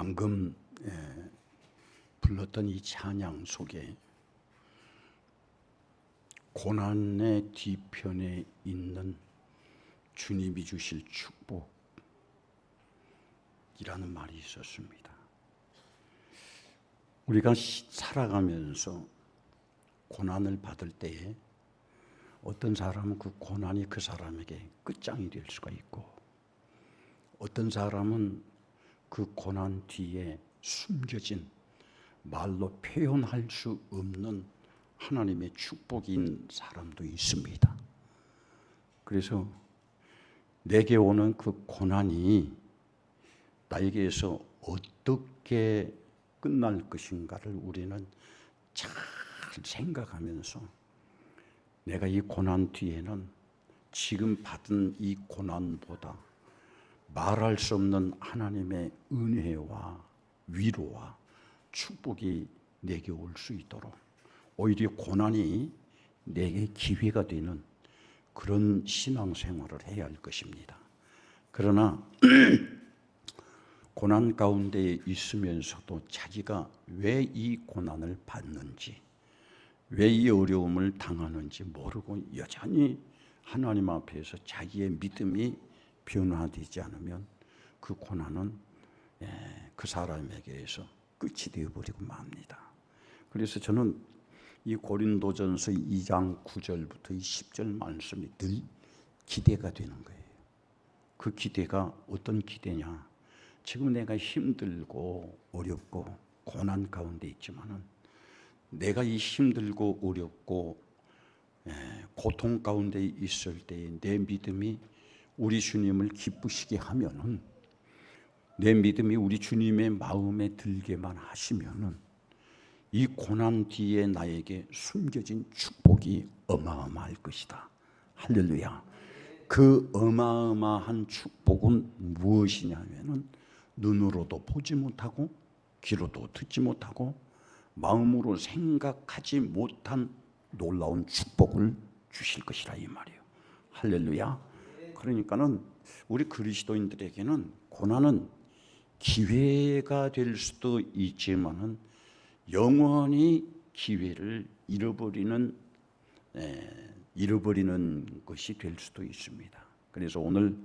방금 불렀던 이 찬양 속에 고난의 뒤편에 있는 주님이 주실 축복이라는 말이 있었습니다. 우리가 살아가면서 고난을 받을 때에 어떤 사람은 그 고난이 그 사람에게 끝장이 될 수가 있고, 어떤 사람은 그 고난 뒤에 숨겨진 말로 표현할 수 없는 하나님의 축복인 사람도 있습니다. 그래서 내게 오는 그 고난이 나에게서 어떻게 끝날 것인가를 우리는 잘 생각하면서 내가 이 고난 뒤에는 지금 받은 이 고난보다 말할 수 없는 하나님의 은혜와 위로와 축복이 내게 올 수 있도록 오히려 고난이 내게 기회가 되는 그런 신앙생활을 해야 할 것입니다. 그러나 고난 가운데 있으면서도 자기가 왜 이 고난을 받는지, 왜 이 어려움을 당하는지 모르고 여전히 하나님 앞에서 자기의 믿음이 변화되지 않으면 그 고난은 그 사람에게서 끝이 되어버리고 맙니다. 그래서 저는 이 고린도전서 2장 9절부터 이 10절 말씀이 늘 기대가 되는 거예요. 그 기대가 어떤 기대냐? 지금 내가 힘들고 어렵고 고난 가운데 있지만은 내가 이 힘들고 어렵고 고통 가운데 있을 때에 내 믿음이 우리 주님을 기쁘시게 하면은, 내 믿음이 우리 주님의 마음에 들게만 하시면은 이 고난 뒤에 나에게 숨겨진 축복이 어마어마할 것이다. 할렐루야. 그 어마어마한 축복은 무엇이냐면은 눈으로도 보지 못하고 귀로도 듣지 못하고 마음으로 생각하지 못한 놀라운 축복을 주실 것이라 이 말이에요. 할렐루야. 그러니까는 우리 그리스도인들에게는 고난은 기회가 될 수도 있지만은 영원히 기회를 잃어버리는 것이 될 수도 있습니다. 그래서 오늘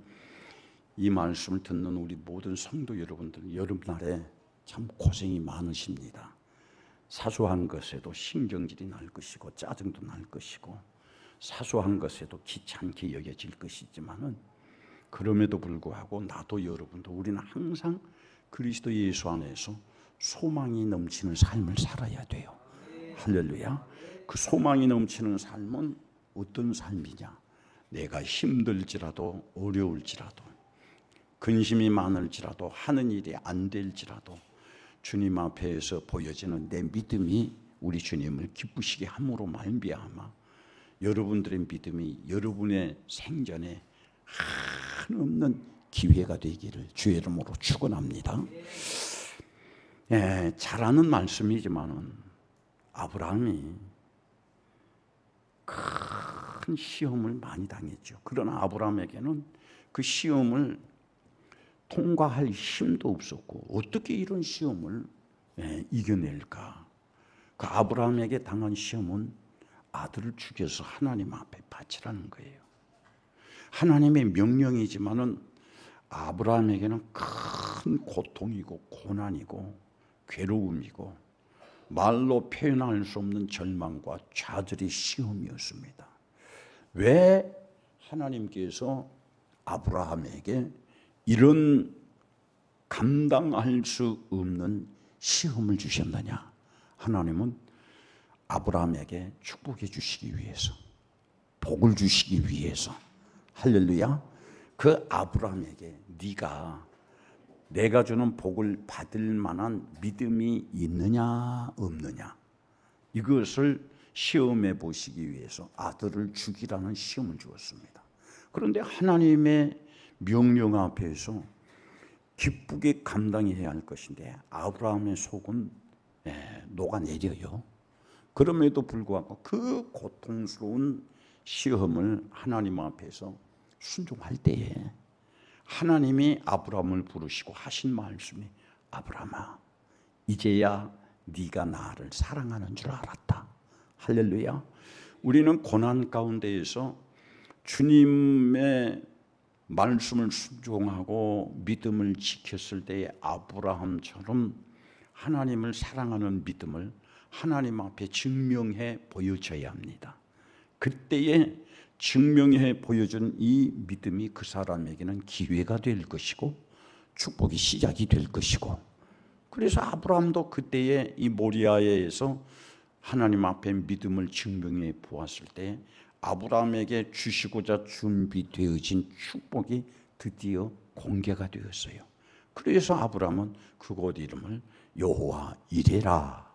이 말씀을 듣는 우리 모든 성도 여러분들, 여름날에 참 고생이 많으십니다. 사소한 것에도 신경질이 날 것이고 짜증도 날 것이고 사소한 것에도 귀찮게 여겨질 것이지만은 그럼에도 불구하고 나도 여러분도 우리는 항상 그리스도 예수 안에서 소망이 넘치는 삶을 살아야 돼요. 할렐루야. 그 소망이 넘치는 삶은 어떤 삶이냐? 내가 힘들지라도 어려울지라도 근심이 많을지라도 하는 일이 안 될지라도 주님 앞에서 보여지는 내 믿음이 우리 주님을 기쁘시게 함으로 말미암아 여러분들의 믿음이 여러분의 생전에 한없는 기회가 되기를 주의 이름으로 축원합니다. 잘 아는 말씀이지만은 아브라함이 큰 시험을 많이 당했죠. 그러나 아브라함에게는 그 시험을 통과할 힘도 없었고 어떻게 이런 시험을 이겨낼까? 그 아브라함에게 당한 시험은 아들을 죽여서 하나님 앞에 바치라는 거예요. 하나님의 명령이지만은 아브라함에게는 큰 고통이고 고난이고 괴로움이고 말로 표현할 수 없는 절망과 좌절의 시험이었습니다. 왜 하나님께서 아브라함에게 이런 감당할 수 없는 시험을 주셨느냐? 하나님은 아브라함에게 축복해 주시기 위해서, 복을 주시기 위해서. 할렐루야. 그 아브라함에게 네가 내가 주는 복을 받을 만한 믿음이 있느냐 없느냐, 이것을 시험해 보시기 위해서 아들을 죽이라는 시험을 주었습니다. 그런데 하나님의 명령 앞에서 기쁘게 감당해야 할 것인데 아브라함의 속은 녹아내려요. 그럼에도 불구하고 그 고통스러운 시험을 하나님 앞에서 순종할 때에 하나님이 아브라함을 부르시고 하신 말씀이 아브라함아, 이제야 네가 나를 사랑하는 줄 알았다. 할렐루야. 우리는 고난 가운데에서 주님의 말씀을 순종하고 믿음을 지켰을 때의 아브라함처럼 하나님을 사랑하는 믿음을 하나님 앞에 증명해 보여줘야 합니다. 그때에 증명해 보여준 이 믿음이 그 사람에게는 기회가 될 것이고 축복이 시작이 될 것이고, 그래서 아브라함도 그때에 이 모리아에서 하나님 앞에 믿음을 증명해 보았을 때 아브라함에게 주시고자 준비되어진 축복이 드디어 공개가 되었어요. 그래서 아브라함은 그곳 이름을 여호와 이레라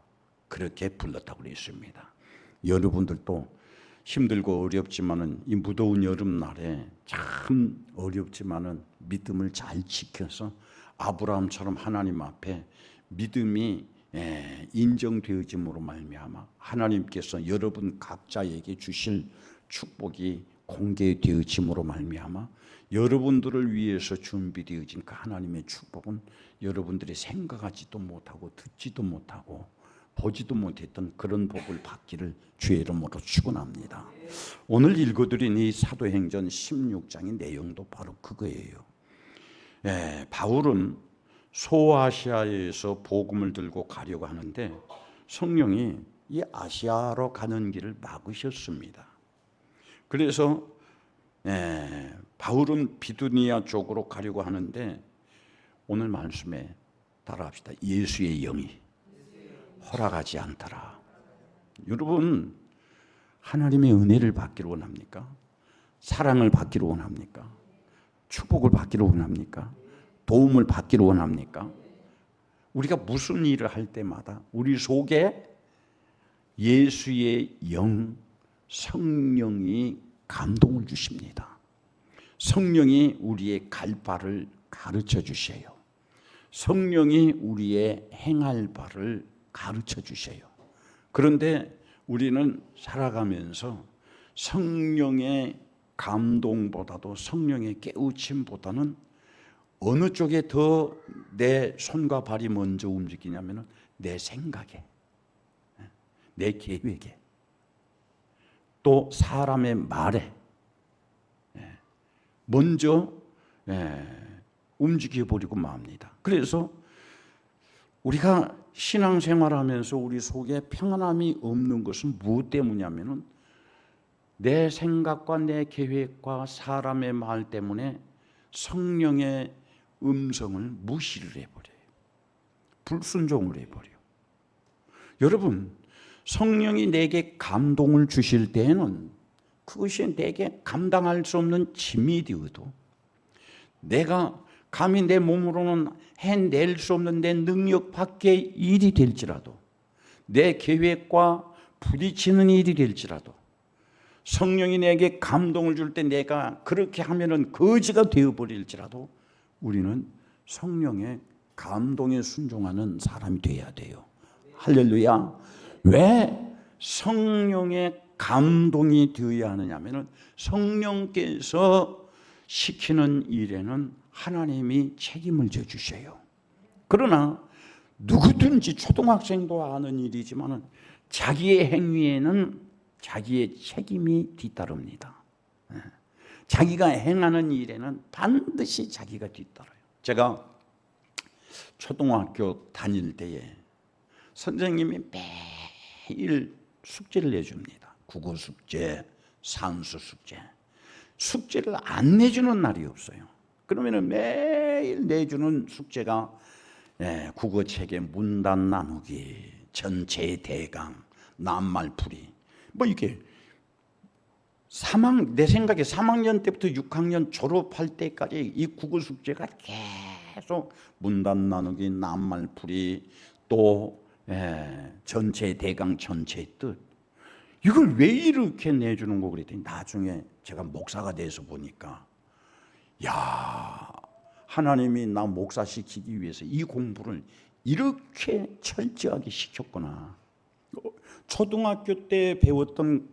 그렇게 불렀다고 그랬습니다. 여러분들도 힘들고 어렵지만은 이 무더운 여름날에 참 어렵지만은 믿음을 잘 지켜서 아브라함처럼 하나님 앞에 믿음이 인정되어짐으로 말미암아 하나님께서 여러분 각자에게 주실 축복이 공개되어짐으로 말미암아 여러분들을 위해서 준비되어진 그 하나님의 축복은 여러분들이 생각하지도 못하고 듣지도 못하고 보지도 못했던 그런 복을 받기를 주의 이름으로 축원합니다. 오늘 읽어드린 이 사도행전 16장의 내용도 바로 그거예요. 바울은 소아시아에서 복음을 들고 가려고 하는데 성령이 이 아시아로 가는 길을 막으셨습니다. 그래서 바울은 비두니아 쪽으로 가려고 하는데 오늘 말씀에 따라합시다. 예수의 영이 허락하지 않더라. 여러분, 하나님의 은혜를 받기를 원합니까? 사랑을 받기를 원합니까? 축복을 받기를 원합니까? 도움을 받기를 원합니까? 우리가 무슨 일을 할 때마다 우리 속에 예수의 영, 성령이 감동을 주십니다. 성령이 우리의 갈 바를 가르쳐 주셔요. 성령이 우리의 행할 바를 가르쳐 주셔요. 그런데 우리는 살아가면서 성령의 감동보다도 성령의 깨우침보다는 어느 쪽에 더 내 손과 발이 먼저 움직이냐면 내 생각에, 내 계획에, 또 사람의 말에 먼저 움직여버리고 맙니다. 그래서 우리가 신앙생활하면서 우리 속에 평안함이 없는 것은 무엇 때문이냐면 내 생각과 내 계획과 사람의 말 때문에 성령의 음성을 무시를 해버려요. 불순종을 해버려요. 여러분, 성령이 내게 감동을 주실 때에는 그것이 내게 감당할 수 없는 짐이 되어도 내가 감히 내 몸으로는 해낼 수 없는 내 능력 밖의 일이 될지라도 내 계획과 부딪히는 일이 될지라도 성령이 내게 감동을 줄 때 내가 그렇게 하면은 거지가 되어버릴지라도 우리는 성령의 감동에 순종하는 사람이 되어야 돼요. 할렐루야. 왜 성령의 감동이 되어야 하느냐면은 성령께서 시키는 일에는 하나님이 책임을 져 주셔요. 그러나 누구든지 초등학생도 아는 일이지만은 자기의 행위에는 자기의 책임이 뒤따릅니다. 자기가 행하는 일에는 반드시 자기가 뒤따라요. 제가 초등학교 다닐 때에 선생님이 매일 숙제를 내줍니다. 국어 숙제, 산수 숙제. 숙제를 안 내주는 날이 없어요. 그러면 매일 내주는 숙제가 국어책의 문단 나누기, 전체 대강, 낱말풀이, 뭐 이렇게 내 생각에 3학년 때부터 6학년 졸업할 때까지 이 국어 숙제가 계속 문단 나누기, 낱말풀이, 또 전체 대강, 전체 뜻. 이걸 왜 이렇게 내주는 거 그랬더니 나중에 제가 목사가 돼서 보니까 야, 하나님이 나 목사시키기 위해서 이 공부를 이렇게 철저하게 시켰구나. 초등학교 때 배웠던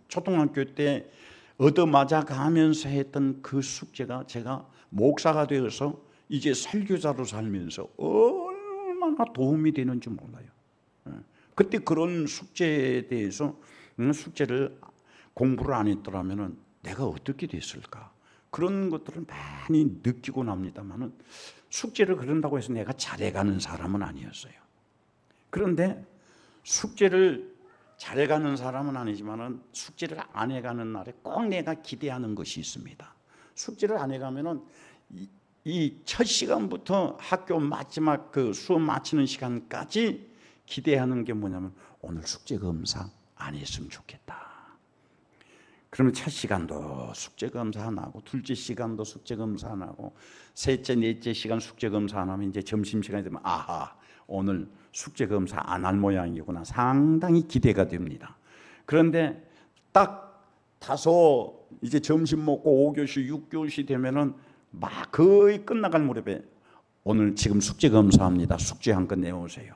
초등학교 때 얻어맞아 가면서 했던 그 숙제가 제가 목사가 되어서 이제 설교자로 살면서 얼마나 도움이 되는지 몰라요. 그때 그런 숙제에 대해서 숙제를 공부를 안 했더라면 내가 어떻게 됐을까? 그런 것들을 많이 느끼고 납니다만은 숙제를 그런다고 해서 내가 잘해가는 사람은 아니었어요. 그런데 숙제를 잘해가는 사람은 아니지만은 숙제를 안 해가는 날에 꼭 내가 기대하는 것이 있습니다. 숙제를 안 해가면은 이 첫 시간부터 학교 마지막 그 수업 마치는 시간까지 기대하는 게 뭐냐면 오늘 숙제 검사 안 했으면 좋겠다. 그러면 첫 시간도 숙제 검사 안 하고 둘째 시간도 숙제 검사 안 하고 셋째, 넷째 시간 숙제 검사 안 하면 이제 점심 시간이 되면 아하 오늘 숙제 검사 안 할 모양이구나. 상당히 기대가 됩니다. 그런데 딱 다소 이제 점심 먹고 5교시, 6교시 되면은 막 거의 끝나갈 무렵에 오늘 지금 숙제 검사합니다. 숙제 한 건 내오세요.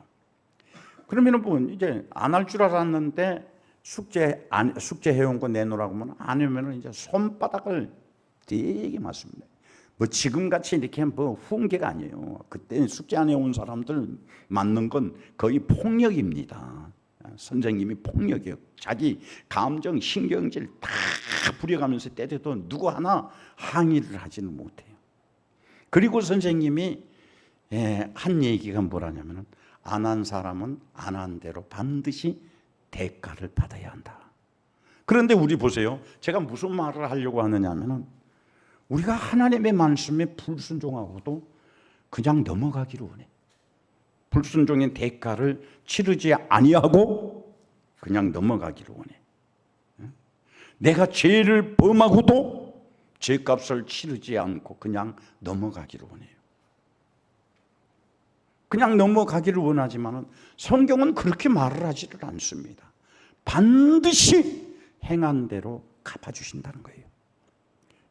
그러면은 뭐 이제 안 할 줄 알았는데 숙제 해온 거 내놓으라고 하면 안 하면은 이제 손바닥을 되게 맞습니다. 뭐 지금같이 이렇게 뭐 훈계가 아니에요. 그때 숙제 안 해온 사람들 맞는 건 거의 폭력입니다. 선생님이 폭력이에요. 자기 감정, 신경질 다 부려가면서 때려도 누구 하나 항의를 하지는 못해요. 그리고 선생님이 한 얘기가 뭐라냐면은 안 한 사람은 안 한 대로 반드시 대가를 받아야 한다. 그런데 우리 보세요. 제가 무슨 말을 하려고 하느냐 하면은 우리가 하나님의 말씀에 불순종하고도 그냥 넘어가기를 원해. 불순종의 대가를 치르지 아니하고 그냥 넘어가기를 원해. 내가 죄를 범하고도 죄값을 치르지 않고 그냥 넘어가기를 원해요. 그냥 넘어가기를 원하지만 성경은 그렇게 말을 하지를 않습니다. 반드시 행한 대로 갚아주신다는 거예요.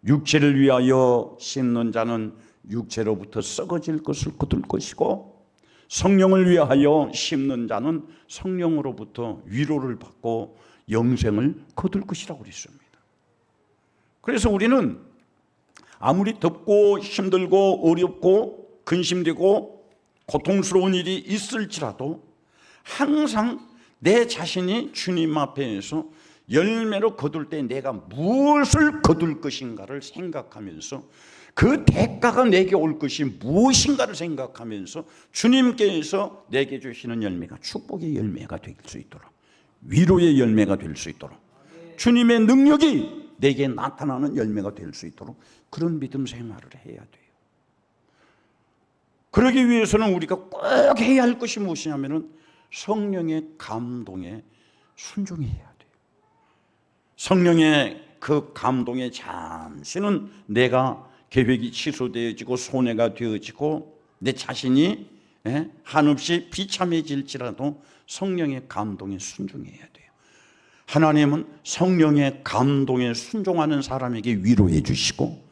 육체를 위하여 심는 자는 육체로부터 썩어질 것을 거둘 것이고 성령을 위하여 심는 자는 성령으로부터 위로를 받고 영생을 거둘 것이라고 그랬습니다. 그래서 우리는 아무리 덥고 힘들고 어렵고 근심되고 고통스러운 일이 있을지라도 항상 내 자신이 주님 앞에서 열매로 거둘 때 내가 무엇을 거둘 것인가를 생각하면서 그 대가가 내게 올 것이 무엇인가를 생각하면서 주님께서 내게 주시는 열매가 축복의 열매가 될 수 있도록 위로의 열매가 될 수 있도록 주님의 능력이 내게 나타나는 열매가 될 수 있도록 그런 믿음 생활을 해야 돼요. 그러기 위해서는 우리가 꼭 해야 할 것이 무엇이냐면은 성령의 감동에 순종해야 돼요. 성령의 그 감동에 잠시는 내가 계획이 취소되어지고 손해가 되어지고 내 자신이 한없이 비참해질지라도 성령의 감동에 순종해야 돼요. 하나님은 성령의 감동에 순종하는 사람에게 위로해 주시고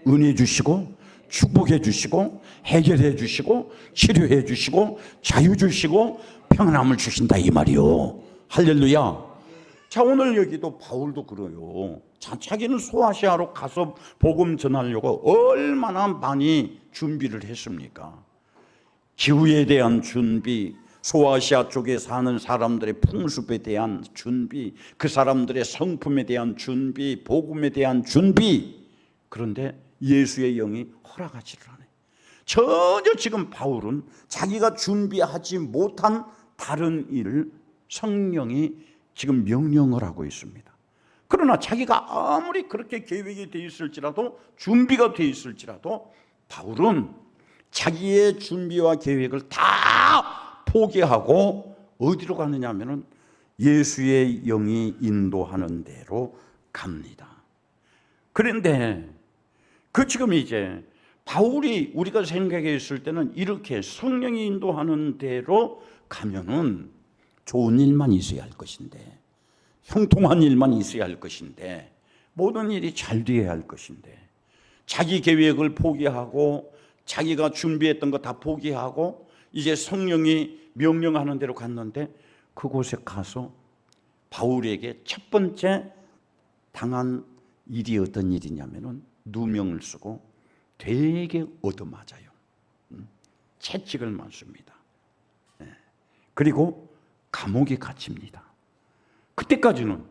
은혜 주시고 축복해 주시고 해결해 주시고 치료해 주시고 자유 주시고 평안함을 주신다 이 말이요. 할렐루야. 자, 오늘 여기도 바울도 그래요. 자기는 소아시아로 가서 복음 전하려고 얼마나 많이 준비를 했습니까? 기후에 대한 준비, 소아시아 쪽에 사는 사람들의 풍습에 대한 준비, 그 사람들의 성품에 대한 준비, 복음에 대한 준비. 그런데 예수의 영이 허락하지를 않아요. 전혀 지금 바울은 자기가 준비하지 못한 다른 일을 성령이 지금 명령을 하고 있습니다. 그러나 자기가 아무리 그렇게 계획이 되어 있을지라도 준비가 되어 있을지라도 바울은 자기의 준비와 계획을 다 포기하고 어디로 가느냐 하면은 예수의 영이 인도하는 대로 갑니다. 그런데 그 지금 이제 바울이 우리가 생각했을 때는 이렇게 성령이 인도하는 대로 가면은 좋은 일만 있어야 할 것인데 형통한 일만 있어야 할 것인데 모든 일이 잘 돼야 할 것인데 자기 계획을 포기하고 자기가 준비했던 거 다 포기하고 이제 성령이 명령하는 대로 갔는데 그곳에 가서 바울에게 첫 번째 당한 일이 어떤 일이냐면은 누명을 쓰고 되게 얻어맞아요. 채찍을 맞습니다. 그리고 감옥에 갇힙니다. 그때까지는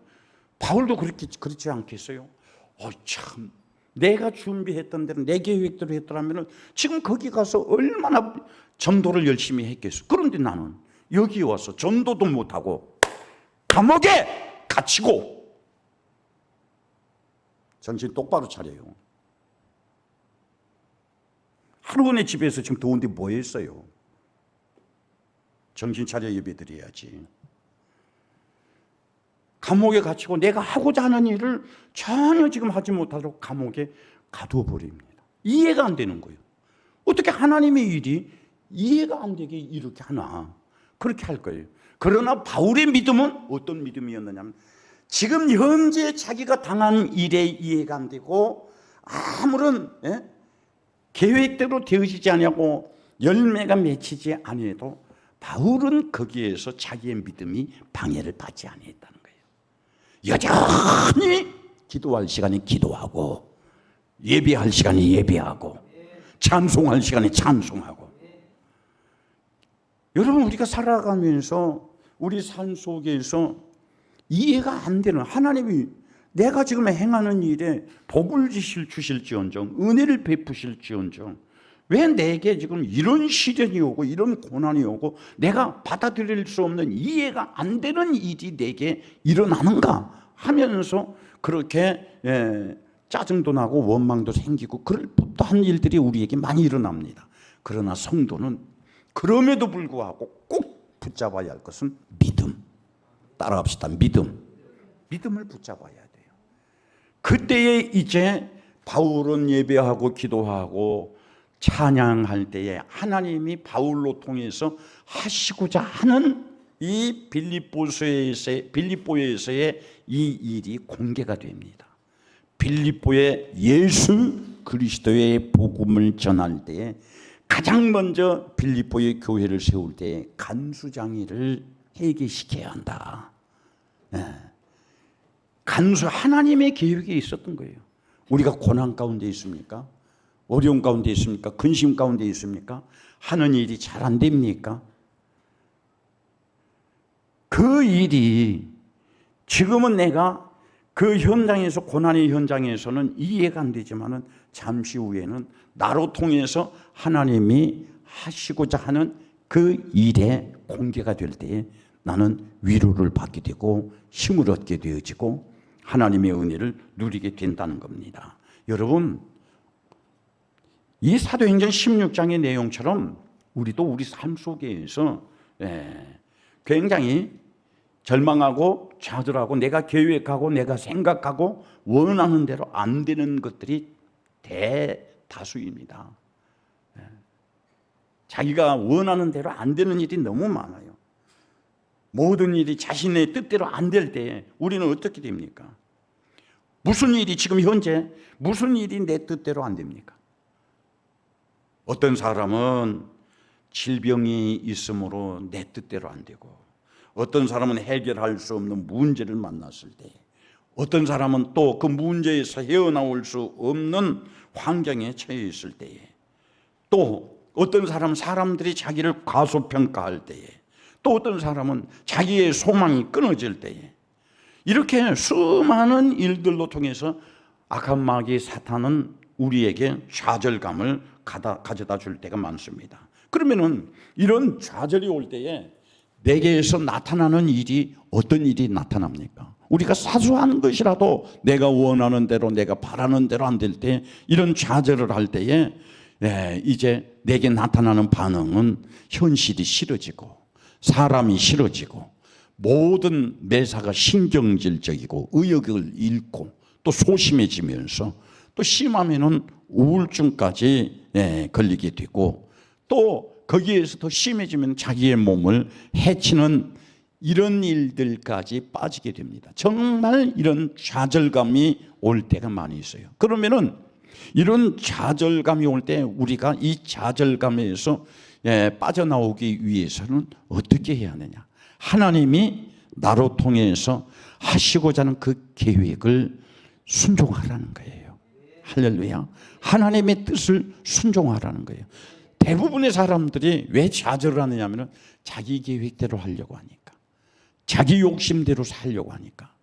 바울도 그렇지 않겠어요? 참, 내가 준비했던 대로 내 계획대로 했더라면 지금 거기 가서 얼마나 전도를 열심히 했겠어. 그런데 나는 여기 와서 전도도 못하고 감옥에 갇히고. 정신 똑바로 차려요. 하루원의 집에서 지금 더운데 뭐 했어요? 정신 차려 예배 드려야지. 감옥에 갇히고 내가 하고자 하는 일을 전혀 지금 하지 못하도록 감옥에 가두어 버립니다. 이해가 안 되는 거예요. 어떻게 하나님의 일이 이해가 안 되게 이렇게 하나. 그렇게 할 거예요. 그러나 바울의 믿음은 어떤 믿음이었느냐면 지금 현재 자기가 당한 일에 이해가 안 되고 아무런 계획대로 되어지지 않냐고 열매가 맺히지 아니해도 바울은 거기에서 자기의 믿음이 방해를 받지 아니했다는 거예요. 여전히 기도할 시간에 기도하고 예배할 시간에 예배하고 찬송할 시간에 찬송하고. 여러분, 우리가 살아가면서 우리 삶 속에서 이해가 안 되는 하나님이 내가 지금 행하는 일에 복을 주실지언정 은혜를 베푸실지언정 왜 내게 지금 이런 시련이 오고 이런 고난이 오고 내가 받아들일 수 없는 이해가 안 되는 일이 내게 일어나는가 하면서 그렇게 짜증도 나고 원망도 생기고 그럴 법한 일들이 우리에게 많이 일어납니다. 그러나 성도는 그럼에도 불구하고 꼭 붙잡아야 할 것은 믿음. 따라합시다. 믿음을 붙잡아야 돼요. 그때에 이제 바울은 예배하고 기도하고 찬양할 때에 하나님이 바울로 통해서 하시고자 하는 이 빌립보에서의 이 일이 공개가 됩니다. 빌립보에 예수 그리스도의 복음을 전할 때에 가장 먼저 빌립보의 교회를 세울 때에 간수장이를 회개시켜야 한다. 하나님의 계획이 있었던 거예요. 우리가 고난 가운데 있습니까? 어려움 가운데 있습니까? 근심 가운데 있습니까? 하는 일이 잘 안 됩니까? 그 일이 지금은 내가 그 현장에서 고난의 현장에서는 이해가 안 되지만은 잠시 후에는 나로 통해서 하나님이 하시고자 하는 그 일에 공개가 될 때에 나는 위로를 받게 되고 힘을 얻게 되어지고 하나님의 은혜를 누리게 된다는 겁니다. 여러분, 이 사도행전 16장의 내용처럼 우리도 우리 삶 속에서 굉장히 절망하고 좌절하고 내가 계획하고 내가 생각하고 원하는 대로 안 되는 것들이 대다수입니다. 자기가 원하는 대로 안 되는 일이 너무 많아요. 모든 일이 자신의 뜻대로 안 될 때 우리는 어떻게 됩니까? 무슨 일이 지금 현재 무슨 일이 내 뜻대로 안 됩니까? 어떤 사람은 질병이 있으므로 내 뜻대로 안 되고 어떤 사람은 해결할 수 없는 문제를 만났을 때 어떤 사람은 또 그 문제에서 헤어나올 수 없는 환경에 처해 있을 때에 또 어떤 사람은 사람들이 자기를 과소평가할 때에 또 어떤 사람은 자기의 소망이 끊어질 때에 이렇게 수많은 일들로 통해서 악한 마귀 사탄은 우리에게 좌절감을 가져다 줄 때가 많습니다. 그러면은 이런 좌절이 올 때에 내게서 나타나는 일이 어떤 일이 나타납니까? 우리가 사소한 것이라도 내가 원하는 대로 내가 바라는 대로 안 될 때 이런 좌절을 할 때에 이제 내게 나타나는 반응은 현실이 싫어지고 사람이 싫어지고 모든 매사가 신경질적이고 의욕을 잃고 또 소심해지면서 또 심하면은 우울증까지 걸리게 되고 또 거기에서 더 심해지면 자기의 몸을 해치는 이런 일들까지 빠지게 됩니다. 정말 이런 좌절감이 올 때가 많이 있어요. 그러면은 이런 좌절감이 올 때 우리가 이 좌절감에서 빠져나오기 위해서는 어떻게 해야 하느냐? 하나님이 나로 통해서 하시고자 하는 그 계획을 순종하라는 거예요. 할렐루야. 하나님의 뜻을 순종하라는 거예요. 대부분의 사람들이 왜 좌절을 하느냐면 자기 계획대로 하려고 하니까, 자기 욕심대로 살려고 하니까,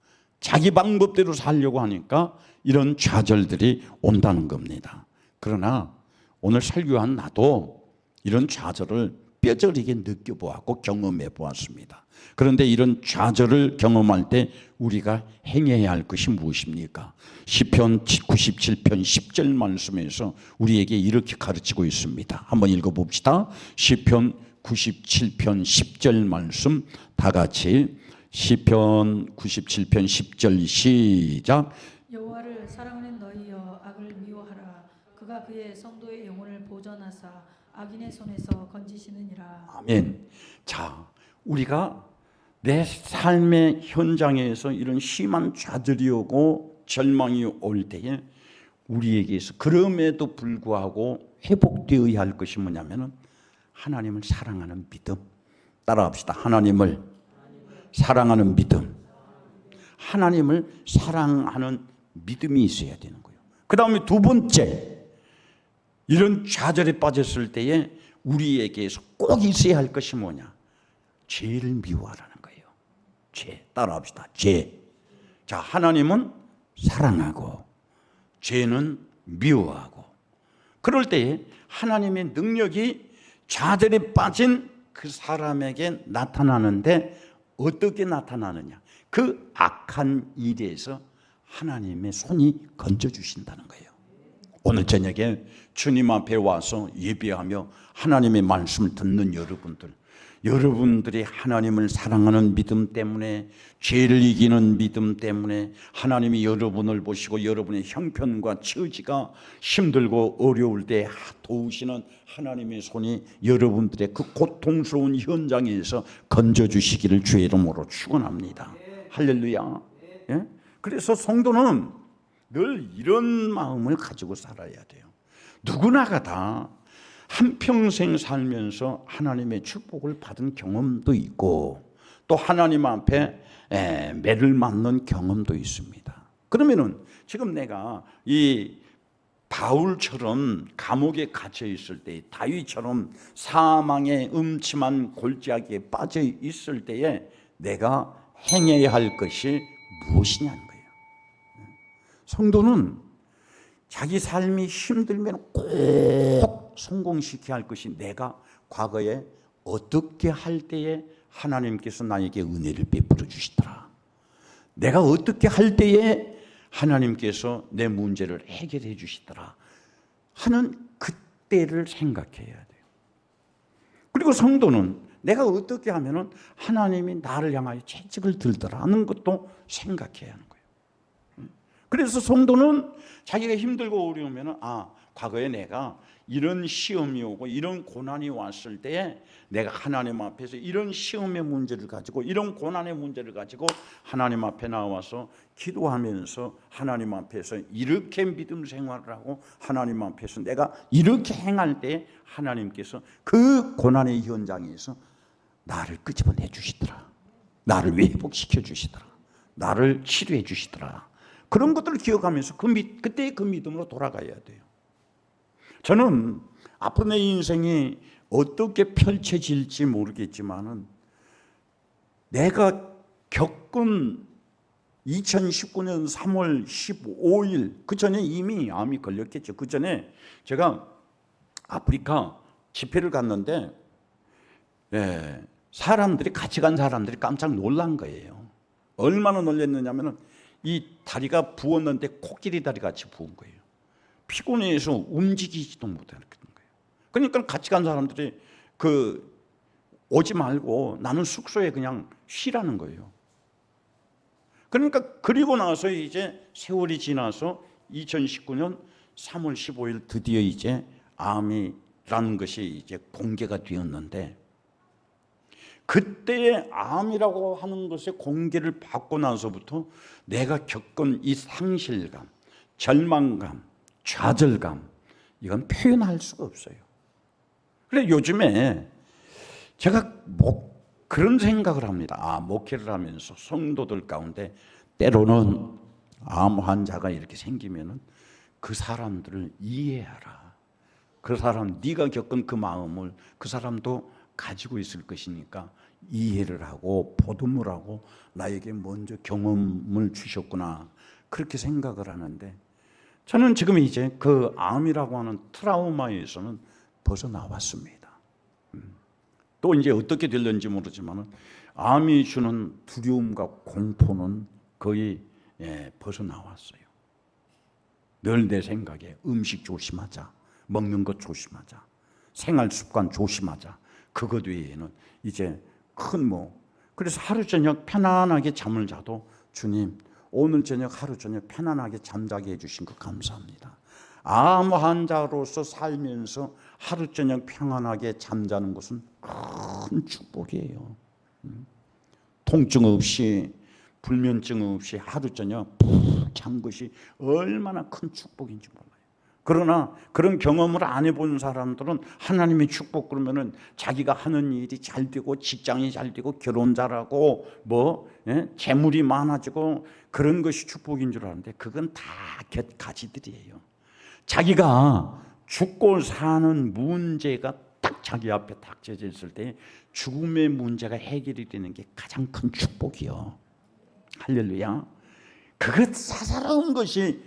자기 방법대로 살려고 하니까 이런 좌절들이 온다는 겁니다. 그러나 오늘 설교한 나도 이런 좌절을 뼈저리게 느껴보았고 경험해 보았습니다. 그런데 이런 좌절을 경험할 때 우리가 행해야 할 것이 무엇입니까? 시편 97편 10절 말씀에서 우리에게 이렇게 가르치고 있습니다. 한번 읽어봅시다. 시편 97편 10절 말씀 다 같이 시편 97편 10절 시작. 여호와를 사랑하는 너희여 악을 미워하라. 그가 그의 성도의 영혼을 보전하사 악인의 손에서 건지시느니라. 아멘. 자, 우리가 내 삶의 현장에서 이런 심한 좌절이 오고 절망이 올 때에 우리에게서 그럼에도 불구하고 회복되어야 할 것이 뭐냐면은 하나님을 사랑하는 믿음. 따라합시다. 하나님을 사랑하는 믿음. 하나님을 사랑하는 믿음이 있어야 되는 거예요. 그 다음에 두 번째, 이런 좌절에 빠졌을 때에 우리에게서 꼭 있어야 할 것이 뭐냐? 죄를 미워하라는 거예요. 죄. 따라합시다. 죄. 자, 하나님은 사랑하고 죄는 미워하고, 그럴 때에 하나님의 능력이 좌절에 빠진 그 사람에게 나타나는데 어떻게 나타나느냐? 그 악한 일에서 하나님의 손이 건져주신다는 거예요. 오늘 저녁에 주님 앞에 와서 예배하며 하나님의 말씀을 듣는 여러분들이 하나님을 사랑하는 믿음 때문에, 죄를 이기는 믿음 때문에 하나님이 여러분을 보시고 여러분의 형편과 처지가 힘들고 어려울 때 도우시는 하나님의 손이 여러분들의 그 고통스러운 현장에서 건져주시기를 주의 이름으로 축원합니다. 할렐루야. 예? 그래서 성도는 늘 이런 마음을 가지고 살아야 돼요. 누구나가 다 한평생 살면서 하나님의 축복을 받은 경험도 있고 또 하나님 앞에 매를 맞는 경험도 있습니다. 그러면은 지금 내가 이 바울처럼 감옥에 갇혀 있을 때, 다윗처럼 사망의 음침한 골짜기에 빠져 있을 때에 내가 행해야 할 것이 무엇이냐는 거예요. 성도는 자기 삶이 힘들면 꼭 성공시켜야 할 것이, 내가 과거에 어떻게 할 때에 하나님께서 나에게 은혜를 베풀어 주시더라, 내가 어떻게 할 때에 하나님께서 내 문제를 해결해 주시더라 하는 그때를 생각해야 돼요. 그리고 성도는 내가 어떻게 하면 하나님이 나를 향하여 채찍을 들더라 하는 것도 생각해야 하는 거예요. 그래서 성도는 자기가 힘들고 어려우면 과거에 내가 이런 시험이 오고 이런 고난이 왔을 때에 내가 하나님 앞에서 이런 시험의 문제를 가지고, 이런 고난의 문제를 가지고 하나님 앞에 나와서 기도하면서 하나님 앞에서 이렇게 믿음 생활을 하고 하나님 앞에서 내가 이렇게 행할 때 하나님께서 그 고난의 현장에서 나를 끄집어내 주시더라, 나를 회복시켜 주시더라, 나를 치료해 주시더라. 그런 것들을 기억하면서 그때의 그 믿음으로 돌아가야 돼요. 저는 앞으로 내 인생이 어떻게 펼쳐질지 모르겠지만은 내가 겪은 2019년 3월 15일, 그 전에 이미 암이 걸렸겠죠. 그 전에 제가 아프리카 집회를 갔는데 사람들이, 같이 간 사람들이 깜짝 놀란 거예요. 얼마나 놀랐느냐면은 이 다리가 부었는데 코끼리 다리 같이 부은 거예요. 피곤해서 움직이지도 못하는 거예요. 그러니까 같이 간 사람들이 오지 말고 나는 숙소에 그냥 쉬라는 거예요. 그러니까 그리고 나서 이제 세월이 지나서 2019년 3월 15일 드디어 이제 암이라는 것이 이제 공개가 되었는데, 그때의 암이라고 하는 것의 공개를 받고 나서부터 내가 겪은 이 상실감, 절망감, 좌절감, 이건 표현할 수가 없어요. 그래서 요즘에 제가 그런 생각을 합니다. 목회를 하면서 성도들 가운데 때로는 암 환자가 이렇게 생기면은 그 사람들을 이해하라, 그 사람, 네가 겪은 그 마음을 그 사람도 가지고 있을 것이니까 이해를 하고 보듬을 하고 나에게 먼저 경험을 주셨구나, 그렇게 생각을 하는데, 저는 지금 이제 그 암이라고 하는 트라우마에서는 벗어나왔습니다. 또 이제 어떻게 될는지 모르지만 암이 주는 두려움과 공포는 거의 벗어나왔어요. 늘 내 생각에 음식 조심하자, 먹는 것 조심하자, 생활 습관 조심하자, 그것 외에는 이제 그래서 하루 저녁 편안하게 잠을 자도 주님 오늘 저녁 하루 저녁 편안하게 잠자게 해주신 것 감사합니다. 암 환자로서 살면서 하루 저녁 평안하게 잠자는 것은 큰 축복이에요. 통증 없이 불면증 없이 하루 저녁 푹 잔 것이 얼마나 큰 축복인지 몰라요. 그러나 그런 경험을 안 해본 사람들은 하나님의 축복 그러면은 자기가 하는 일이 잘 되고 직장이 잘 되고 결혼 잘하고 재물이 많아지고 그런 것이 축복인 줄 아는데 그건 다 곁가지들이에요. 자기가 죽고 사는 문제가 딱 자기 앞에 닥쳐져 있을 때 죽음의 문제가 해결이 되는 게 가장 큰 축복이요. 할렐루야. 그것 사사로운 것이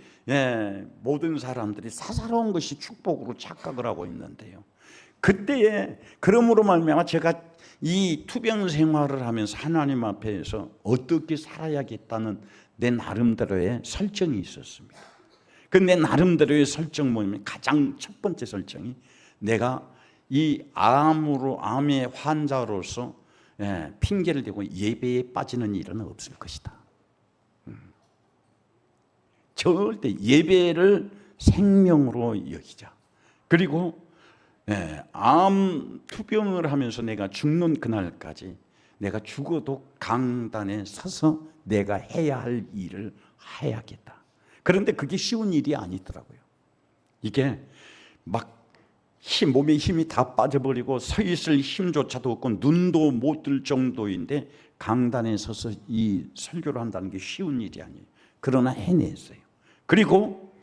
모든 사람들이 사사로운 것이 축복으로 착각을 하고 있는데요. 그때에 그러므로 말미암아 제가 이 투병 생활을 하면서 하나님 앞에서 어떻게 살아야겠다는 내 나름대로의 설정이 있었습니다. 그 내 나름대로의 설정 뭐냐면 가장 첫 번째 설정이 내가 이 암의 환자로서 핑계를 대고 예배에 빠지는 일은 없을 것이다. 절대 예배를 생명으로 여기자. 그리고 암 투병을 하면서 내가 죽는 그날까지 내가 죽어도 강단에 서서 내가 해야 할 일을 해야겠다. 그런데 그게 쉬운 일이 아니더라고요. 이게 막 몸에 힘이 다 빠져버리고 서 있을 힘조차도 없고 눈도 못 뜰 정도인데 강단에 서서 이 설교를 한다는 게 쉬운 일이 아니에요. 그러나 해냈어요. 그리고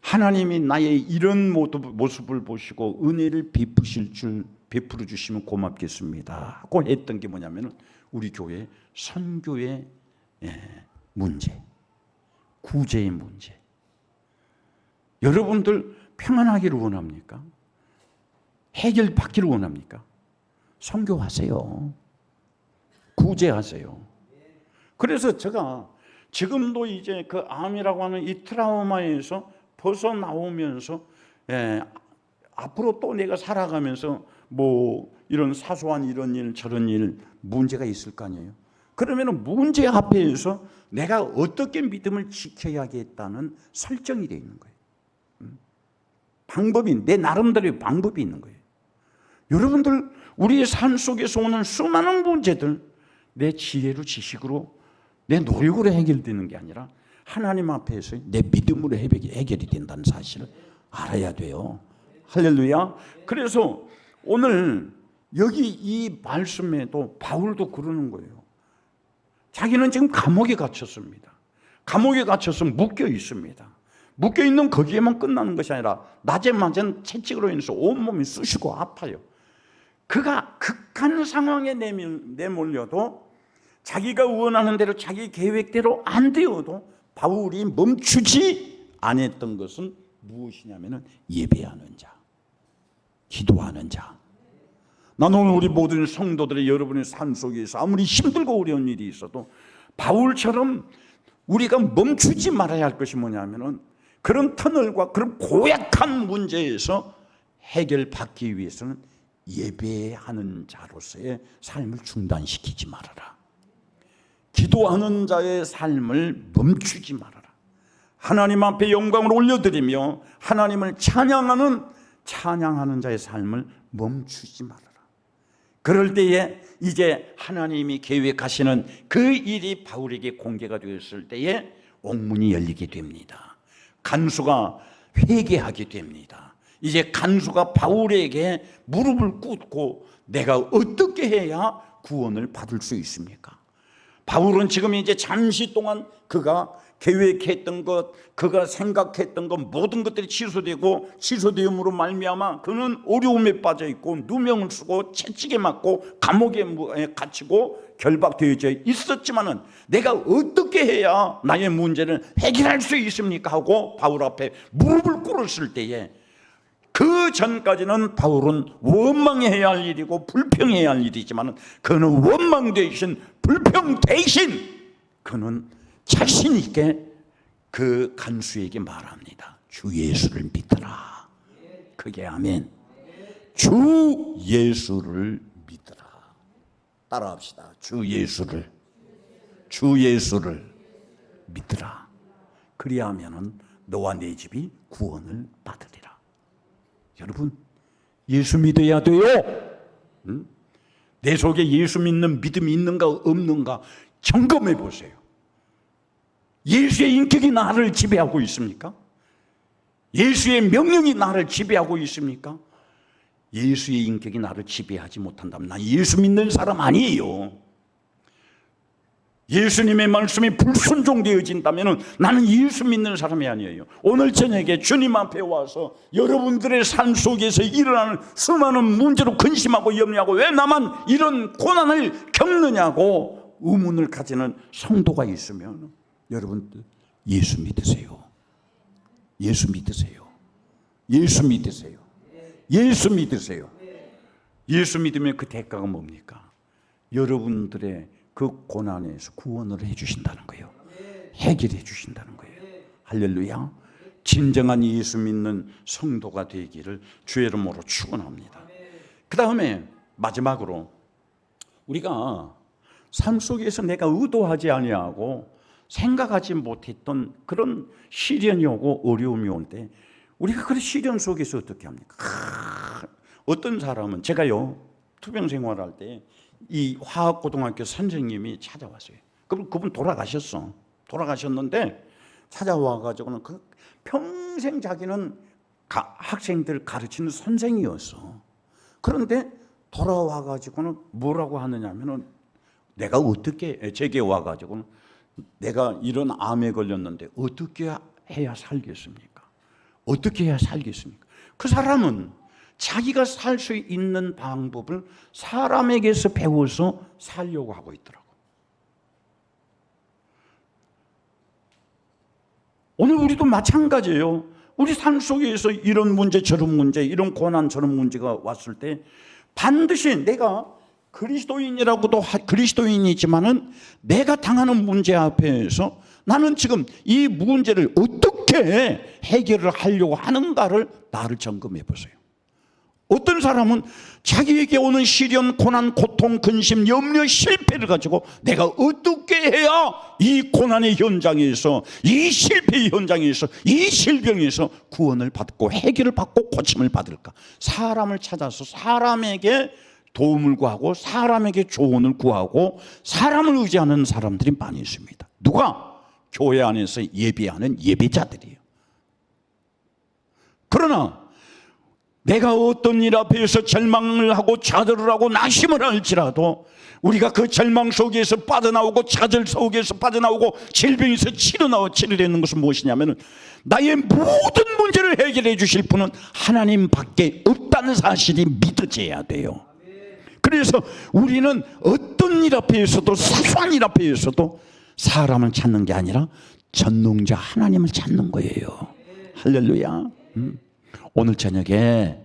하나님이 나의 이런 모습을 보시고 은혜를 베풀어 주시면 고맙겠습니다 하고 했던 게 뭐냐면 우리 교회 선교의 문제, 구제의 문제. 여러분들 평안하기를 원합니까? 해결받기를 원합니까? 선교하세요. 구제하세요. 그래서 제가 지금도 이제 그 암이라고 하는 이 트라우마에서 벗어나오면서 앞으로 또 내가 살아가면서 이런 사소한 이런 일 저런 일 문제가 있을 거 아니에요. 그러면 문제 앞에서 내가 어떻게 믿음을 지켜야겠다는 설정이 되어 있는 거예요. 방법이 내 나름대로의 방법이 있는 거예요. 여러분들 우리의 삶 속에서 오는 수많은 문제들 내 지혜로 지식으로 내 노력으로 해결되는 게 아니라 하나님 앞에서 내 믿음으로 해결이 된다는 사실을 알아야 돼요. 할렐루야. 그래서 오늘 여기 이 말씀에도 바울도 그러는 거예요. 자기는 지금 감옥에 갇혔습니다. 감옥에 갇혀서 묶여 있습니다. 묶여 있는 거기에만 끝나는 것이 아니라 낮에 맞은 채찍으로 인해서 온몸이 쑤시고 아파요. 그가 극한 상황에 내몰려도 자기가 원하는 대로 자기 계획대로 안 되어도 바울이 멈추지 않았던 것은 무엇이냐면 예배하는 자, 기도하는 자. 나는 오늘 우리 모든 성도들의 여러분의 삶 속에서 아무리 힘들고 어려운 일이 있어도 바울처럼 우리가 멈추지 말아야 할 것이 뭐냐면 그런 터널과 그런 고약한 문제에서 해결받기 위해서는 예배하는 자로서의 삶을 중단시키지 말아라. 기도하는 자의 삶을 멈추지 말아라. 하나님 앞에 영광을 올려드리며 하나님을 찬양하는 자의 삶을 멈추지 말아라. 그럴 때에 이제 하나님이 계획하시는 그 일이 바울에게 공개가 되었을 때에 옥문이 열리게 됩니다. 간수가 회개하게 됩니다. 이제 간수가 바울에게 무릎을 꿇고 내가 어떻게 해야 구원을 받을 수 있습니까? 바울은 지금 이제 잠시 동안 그가 계획했던 것, 그가 생각했던 것 모든 것들이 취소되음으로 말미암아 그는 어려움에 빠져 있고 누명을 쓰고 채찍에 맞고 감옥에 갇히고 결박되어져 있었지만은 내가 어떻게 해야 나의 문제를 해결할 수 있습니까 하고 바울 앞에 무릎을 꿇었을 때에 그 전까지는 바울은 원망해야 할 일이고 불평해야 할 일이지만 그는 원망 대신 불평 대신 그는 자신 있게 그 간수에게 말합니다. 주 예수를 믿으라. 그게 아멘. 주 예수를 믿으라. 따라합시다. 주 예수를 믿으라. 그리하면은 너와 네 집이 구원을 받으리라. 여러분, 예수 믿어야 돼요. 응? 내 속에 예수 믿는 믿음이 있는가 없는가 점검해 보세요. 예수의 인격이 나를 지배하고 있습니까? 예수의 명령이 나를 지배하고 있습니까? 예수의 인격이 나를 지배하지 못한다면 난 예수 믿는 사람 아니에요. 예수님의 말씀이 불순종되어진다면 나는 예수 믿는 사람이 아니에요. 오늘 저녁에 주님 앞에 와서 여러분들의 삶 속에서 일어나는 수많은 문제로 근심하고 염려하고 왜 나만 이런 고난을 겪느냐고 의문을 가지는 성도가 있으면 여러분들 예수 믿으세요. 예수 믿으세요. 예수 믿으세요. 예수 믿으세요. 예수 믿으면 그 대가가 뭡니까? 여러분들의 그 고난에서 구원을 해주신다는 거예요. 해결해 주신다는 거예요. 할렐루야. 진정한 예수 믿는 성도가 되기를 주의 이름으로 축원합니다. 그 다음에 마지막으로 우리가 삶 속에서 내가 의도하지 아니하고 생각하지 못했던 그런 시련이 오고 어려움이 올 때 우리가 그런 시련 속에서 어떻게 합니까? 어떤 사람은 제가요 투병 생활할 때 이 화학고등학교 선생님이 찾아왔어요. 그분 돌아가셨는데 찾아와가지고는 그 평생 자기는 학생들 가르치는 선생이었어. 그런데 돌아와가지고는 뭐라고 하느냐면은 내가 어떻게 제게 와가지고는 내가 이런 암에 걸렸는데 어떻게 해야 살겠습니까? 어떻게 해야 살겠습니까? 그 사람은 자기가 살 수 있는 방법을 사람에게서 배워서 살려고 하고 있더라고. 오늘 우리도 마찬가지예요. 우리 삶 속에서 이런 문제 저런 문제 이런 고난 저런 문제가 왔을 때 반드시 내가 그리스도인이라고도 그리스도인이지만은 내가 당하는 문제 앞에서 나는 지금 이 문제를 어떻게 해결을 하려고 하는가를 나를 점검해 보세요. 어떤 사람은 자기에게 오는 시련, 고난, 고통, 근심, 염려, 실패를 가지고 내가 어떻게 해야 이 고난의 현장에서 이 실패의 현장에서 이 질병에서 구원을 받고 해결을 받고 고침을 받을까? 사람을 찾아서 사람에게 도움을 구하고 사람에게 조언을 구하고 사람을 의지하는 사람들이 많이 있습니다. 누가? 교회 안에서 예배하는 예배자들이에요. 그러나 내가 어떤 일 앞에서 절망을 하고 좌절을 하고 낙심을 할지라도 우리가 그 절망 속에서 빠져나오고 좌절 속에서 빠져나오고 질병에서 치료되는 것은 무엇이냐면 나의 모든 문제를 해결해 주실 분은 하나님 밖에 없다는 사실이 믿어져야 돼요. 그래서 우리는 어떤 일 앞에서도 사소한 일 앞에서도 사람을 찾는 게 아니라 전능자 하나님을 찾는 거예요. 할렐루야. 오늘 저녁에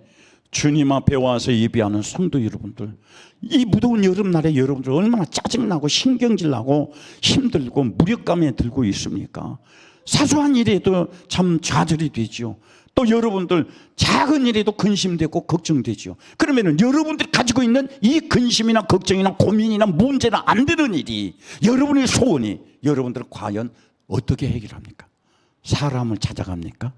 주님 앞에 와서 예배하는 성도 여러분들, 이 무더운 여름날에 여러분들 얼마나 짜증나고 신경질나고 힘들고 무력감에 들고 있습니까? 사소한 일에도 참 좌절이 되죠. 또 여러분들 작은 일에도 근심되고 걱정되죠. 그러면 여러분들이 가지고 있는 이 근심이나 걱정이나 고민이나 문제나 안 되는 일이 여러분의 소원이 여러분들 과연 어떻게 해결합니까? 사람을 찾아갑니까?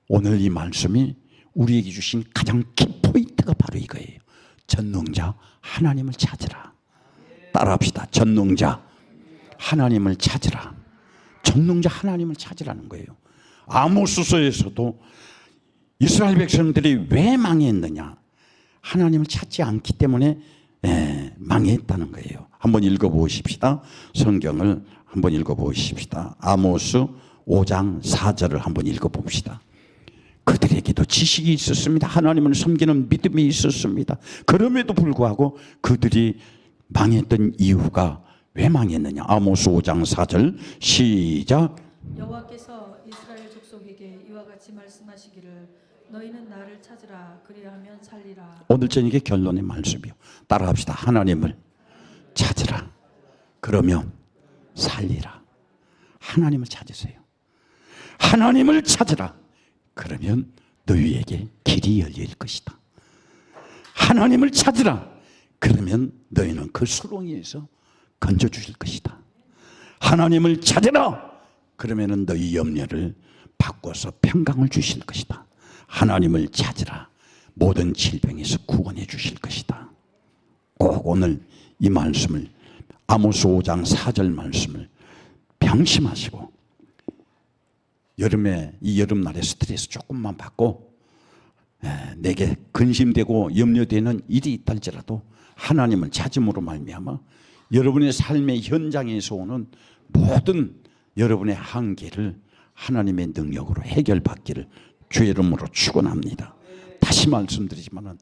오늘 이 말씀이 우리에게 주신 가장 키포인트가 바로 이거예요. 전능자 하나님을 찾으라. 따라합시다. 전능자 하나님을 찾으라. 전능자 하나님을 찾으라는 거예요. 아모스서에서도 이스라엘 백성들이 왜 망했느냐? 하나님을 찾지 않기 때문에 망했다는 거예요. 한번 읽어보십시다. 성경을 한번 읽어보십시다. 아모스 5장 4절을 한번 읽어봅시다. 그들에게도 지식이 있었습니다. 하나님을 섬기는 믿음이 있었습니다. 그럼에도 불구하고 그들이 망했던 이유가 왜 망했느냐? 아모스 5장 4절 시작. 여호와께서 이스라엘 족속에게 이와 같이 말씀하시기를 너희는 나를 찾으라 그리하면 살리라. 오늘 저녁에 결론의 말씀이요. 따라합시다. 하나님을 찾으라. 그러면 살리라. 하나님을 찾으세요. 하나님을 찾으라. 그러면 너희에게 길이 열릴 것이다. 하나님을 찾으라. 그러면 너희는 그 수렁에서 건져주실 것이다. 하나님을 찾으라. 그러면 너희 염려를 바꿔서 평강을 주실 것이다. 하나님을 찾으라. 모든 질병에서 구원해 주실 것이다. 꼭 오늘 이 말씀을 아모스 5장 4절 말씀을 명심하시고 여름에 이 여름날에 스트레스 조금만 받고 내게 근심되고 염려되는 일이 있다 할지라도 하나님을 찾음으로 말미암아 여러분의 삶의 현장에서 오는 모든 여러분의 한계를 하나님의 능력으로 해결받기를 주의 이름으로 축원합니다. 다시 말씀드리지만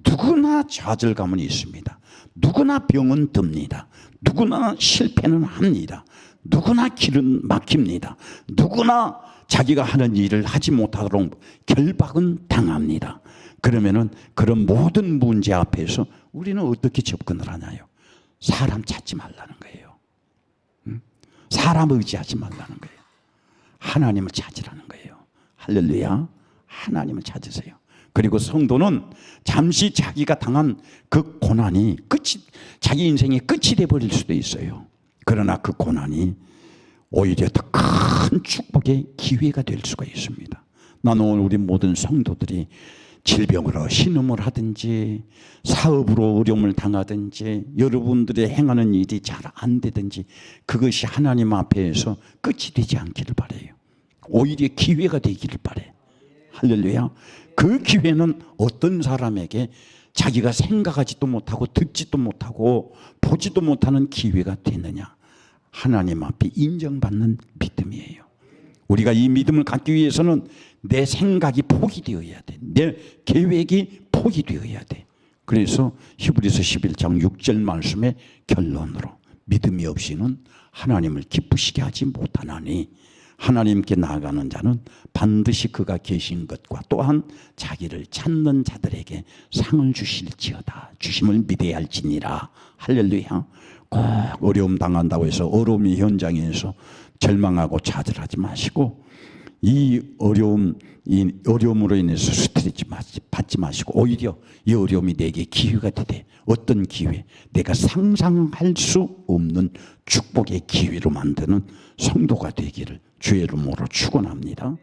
누구나 좌절감은 있습니다. 누구나 병은 듭니다. 누구나 실패는 합니다. 누구나 길은 막힙니다. 누구나 자기가 하는 일을 하지 못하도록 결박은 당합니다. 그러면은 그런 모든 문제 앞에서 우리는 어떻게 접근을 하나요? 사람 찾지 말라는 거예요. 사람 의지하지 말라는 거예요. 하나님을 찾으라는 거예요. 할렐루야. 하나님을 찾으세요. 그리고 성도는 잠시 자기가 당한 그 고난이 자기 인생의 끝이 되어버릴 수도 있어요. 그러나 그 고난이 오히려 더 큰 축복의 기회가 될 수가 있습니다. 나는 오늘 우리 모든 성도들이 질병으로 신음을 하든지 사업으로 어려움을 당하든지 여러분들의 행하는 일이 잘 안 되든지 그것이 하나님 앞에서 끝이 되지 않기를 바라요. 오히려 기회가 되기를 바라요. 할렐루야. 그 기회는 어떤 사람에게 자기가 생각하지도 못하고 듣지도 못하고 보지도 못하는 기회가 되느냐? 하나님 앞에 인정받는 믿음이에요. 우리가 이 믿음을 갖기 위해서는 내 생각이 포기되어야 돼. 내 계획이 포기되어야 돼. 그래서 히브리서 11장 6절 말씀의 결론으로 믿음이 없이는 하나님을 기쁘시게 하지 못하나니 하나님께 나아가는 자는 반드시 그가 계신 것과 또한 자기를 찾는 자들에게 상을 주실지어다. 주심을 믿어야 할지니라. 할렐루야. 꼭 어려움 당한다고 해서 어려움의 현장에서 절망하고 좌절하지 마시고 이 어려움으로 인해서 스트레스 받지 마시고 오히려 이 어려움이 내게 기회가 되되 어떤 기회? 내가 상상할 수 없는 축복의 기회로 만드는 성도가 되기를 주의 이름으로 축원합니다.